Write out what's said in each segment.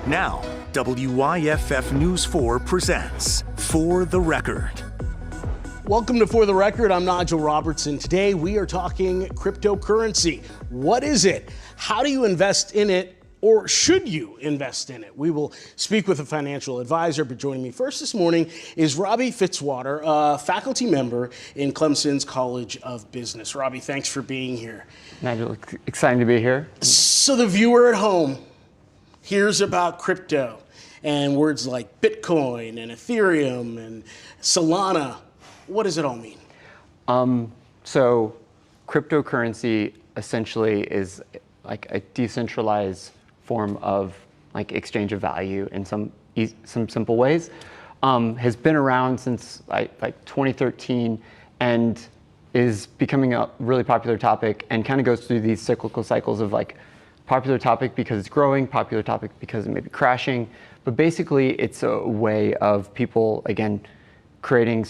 Now, WYFF News 4 presents For the Record. Welcome to For the Record. I'm Nigel Robertson. Today we are talking cryptocurrency. What is it? How do you invest in it? Or should you invest in it? We will speak with a financial advisor, but joining me first this morning is Robbie Fitzwater, a faculty member in Clemson's College of Business. Robbie, thanks for being here. Nigel, exciting to be here. So the viewer at home hears about crypto and words like Bitcoin and Ethereum and Solana. What does it all mean? So cryptocurrency essentially is like a decentralized form of like exchange of value in some simple ways. Has been around since like 2013 and is becoming a really popular topic and kind of goes through these cyclical cycles of like popular topic because it's growing, popular topic because it may be crashing. But basically it's a way of people, again, creating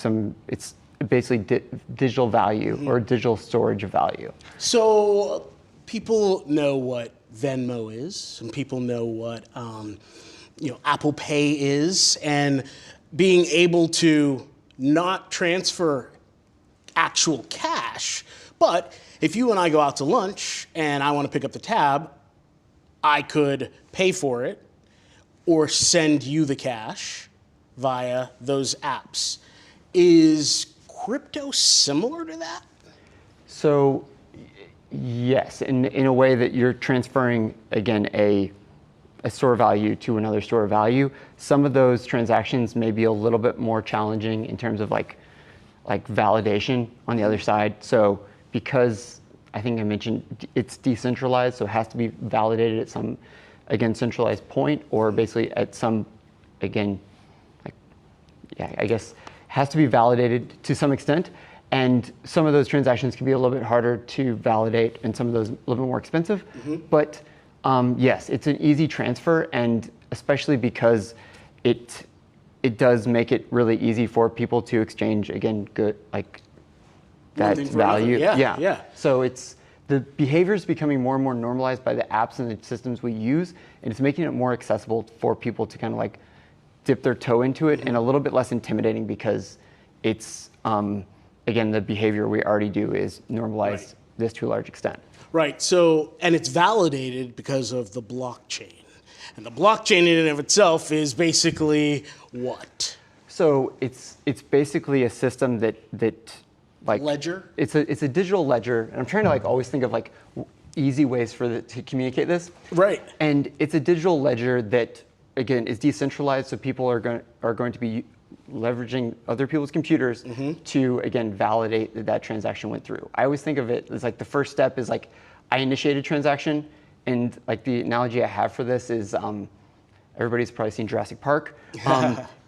it's basically digital value or digital storage of value. So people know what Venmo is, some people know what Apple Pay is, and being able to not transfer actual cash, but if you and I go out to lunch and I want to pick up the tab, I could pay for it or send you the cash via those apps. Is crypto similar to that? So yes, in a way that you're transferring, again, a store value to another store value. Some of those transactions may be a little bit more challenging in terms of like validation on the other side. So because I think I mentioned it's decentralized, so it has to be validated at some, again, centralized point, or basically at some, again, I guess has to be validated to some extent. And some of those transactions can be a little bit harder to validate and some of those a little bit more expensive. But yes, it's an easy transfer, and especially because it does make it really easy for people to exchange, again, good, like that value. Yeah. So the behavior is becoming more and more normalized by the apps and the systems we use, and it's making it more accessible for people to kind of like dip their toe into it, and a little bit less intimidating because it's, again, the behavior we already do is normalized this to a large extent. Right, so, and it's validated because of the blockchain. And the blockchain in and of itself is basically what? So it's basically a system that like ledger? It's a digital ledger, and I'm trying to like always think of like easy ways to communicate this. Right. And it's a digital ledger that, again, is decentralized, so people are going to be leveraging other people's computers to, again, validate that transaction went through. I always think of it as like the first step is like I initiate a transaction, and like the analogy I have for this is everybody's probably seen Jurassic Park.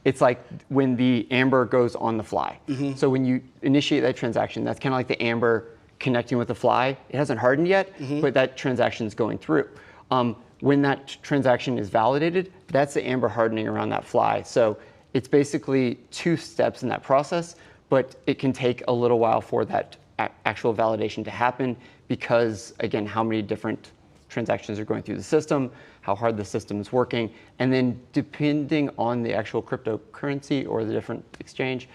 It's like when the amber goes on the fly. So when you initiate that transaction, that's kind of like the amber connecting with the fly. It hasn't hardened yet, but that transaction is going through. When that transaction is validated, that's the amber hardening around that fly. So it's basically two steps in that process, but it can take a little while for that actual validation to happen because, again, how many different transactions are going through the system, how hard the system is working, and then depending on the actual cryptocurrency or the different exchange,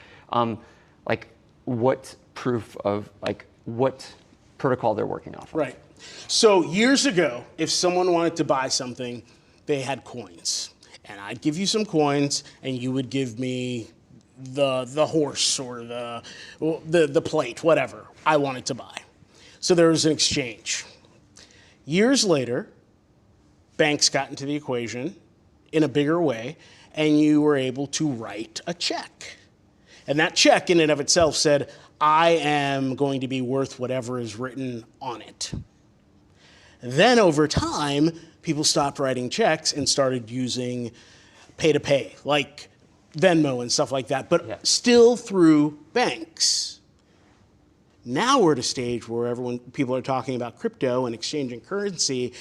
like what proof of, like what protocol they're working off of. Right. So years ago, if someone wanted to buy something, they had coins. And I'd give you some coins, and you would give me the horse or the plate, whatever I wanted to buy. So there was an exchange. Years later, banks got into the equation in a bigger way, and you were able to write a check. And that check in and of itself said, I am going to be worth whatever is written on it. Then over time, people stopped writing checks and started using pay-to-pay, like Venmo and stuff like that, but still through banks. Now we're at a stage where people are talking about crypto and exchanging currency,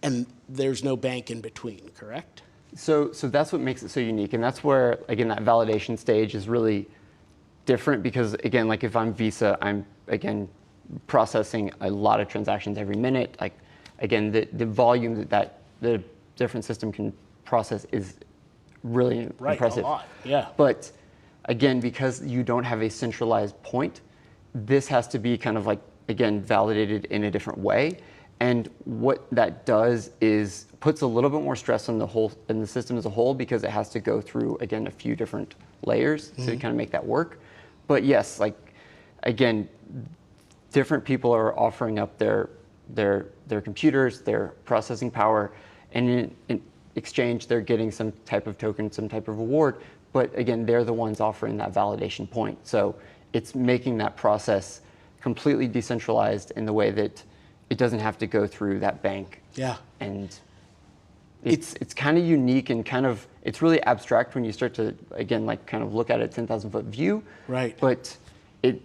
and there's no bank in between, correct? So that's what makes it so unique, and that's where, again, that validation stage is really different because, again, like if I'm Visa, I'm, again, processing a lot of transactions every minute. Like, again, the volume that the different system can process is really Right, impressive. a lot, yeah. But again, because you don't have a centralized point, this has to be kind of like, again, validated in a different way. And what that does is puts a little bit more stress on the system as a whole, because it has to go through, again, a few different layers to kind of make that work. But yes, like, again, different people are offering up their computers, their processing power, and in exchange, they're getting some type of token, some type of reward. But again, they're the ones offering that validation point. So it's making that process completely decentralized in the way that it doesn't have to go through that bank. Yeah. And it's kind of unique, and kind of, it's really abstract when you start to, again, like kind of look at it 10,000 foot view. Right. But it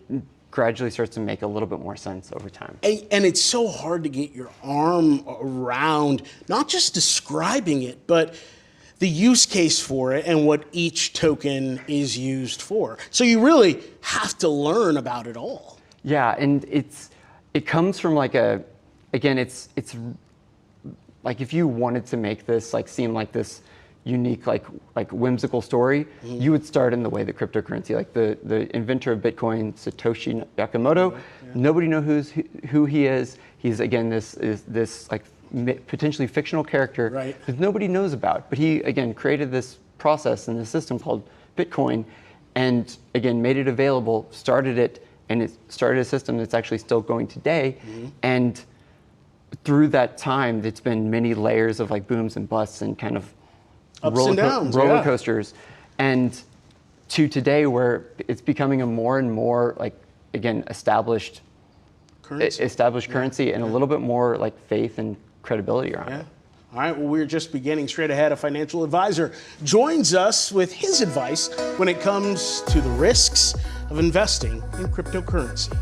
gradually starts to make a little bit more sense over time. And it's so hard to get your arm around, not just describing it, but the use case for it and what each token is used for. So you really have to learn about it all. Yeah, and it comes from like it's like, if you wanted to make this like seem like this unique, like whimsical story, you would start in the way that cryptocurrency, like the inventor of Bitcoin, Satoshi Nakamoto, nobody knows who he is. He's, again, this like potentially fictional character that nobody knows about. But he, again, created this process and this system called Bitcoin, and again, made it available, started it, and it started a system that's actually still going today. And through that time, it's been many layers of like booms and busts and kind of Ups and downs, roller coasters, and to today, where it's becoming a more and more, like, again, established currency, and a little bit more like faith and credibility around it. All right, well, we're just beginning. Straight Ahead, a financial advisor, joins us with his advice when it comes to the risks of investing in cryptocurrency.